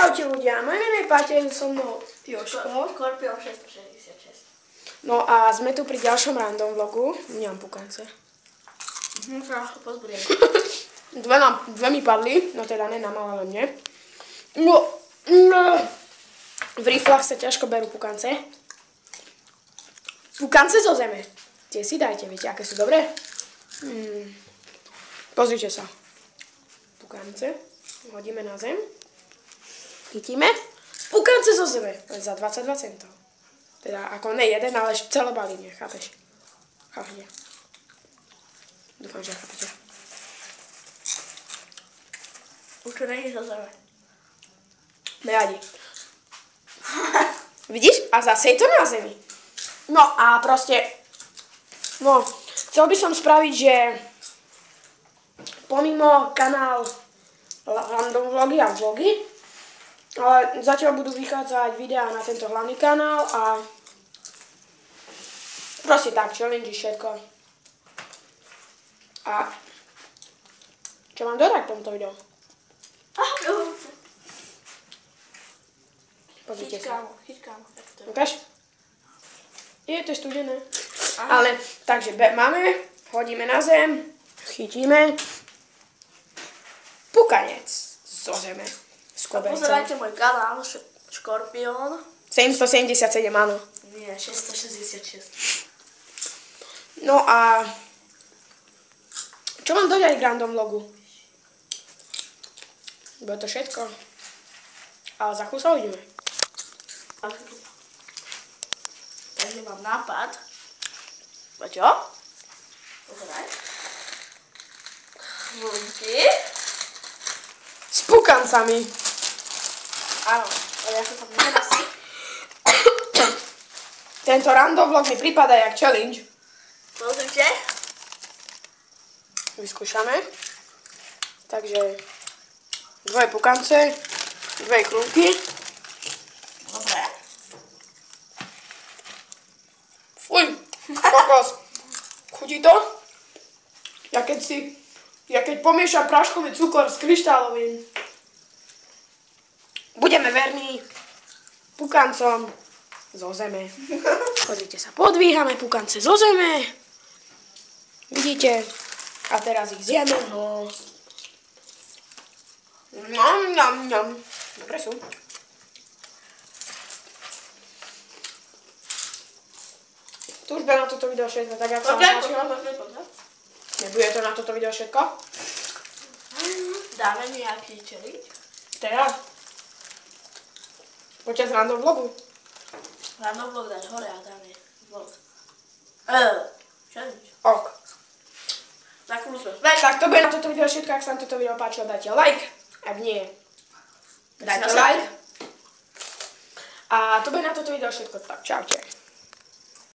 Čaute ľudia, moje meno je Paťa, so mnou Jožko. Scorpion 666. No a sme tu pri ďalšom random vlogu. Nemám pukance. Pozberiem. Dve mi padli, no teda ne na malé, ale mne. No, v riflách sa ťažko berú pukance. Pukance zo zeme. Tie si dajte, viete, aké sú dobré? Pozrite sa. Pukance. Hodíme na zem. Chytíme. Pukance zo zeme. Za 22 centov. Teda ako ne jeden, ale celé balínie, chápeš? Chápete? Dúfam, že chápete. Už to není zo zeme. Nevadí. Vidíš? A zase je to na zemi. No a proste, no, chcel by som spraviť, že pomimo kanál random vlogy a vlogy, ale zatiaľ budú vychádzať videá na tento hlavný kanál a proste tak, challenge všetko. A čo mám dodať k tomuto videu? Pozrite sa. Chyť kámo. Ukáž? Je to studené. Ale, takže máme, hodíme na zem, chytíme. Pukanec zo zeme. Z koberca. Pozerajte môj kanál, Scorpion. 777, áno. Nie, 666. No a čo mám dodať k random vlogu? Bude to všetko. Ale za chvíľu sa uvidíme. Takže mám nápad. Čo? Pozeraj. Chvôľky. S pukancami. Áno, ale ja som tam nerasí. Tento random vlog mi prípada jak challenge. Pozrite. Vyskúšame. Takže dvoje pukance, dve krúky. Dobre. Fuj, kokos. Chutí to? Ja keď pomiešam práškový cukor s kryštálovým. Budeme verní pukancom zo zeme. Pozrite sa, podvíhame pukance zo zeme. Vidíte? A teraz ich zjeme, no. Ňam. Dobre sú. Tu už bude na toto video všetko, tak jak sa vám páčilo. Nebude to na toto video všetko? Dáme nejaký challenge. Teraz? Počas random vlogu? Random vlog dať hore a dáme vlog. Challenge. Ok. Tak musíme. Tak to bude na toto video všetko, ak sa vám toto video páčilo, dajte like. Ak nie, dajte like. A to bude na toto video všetko, tak čaute.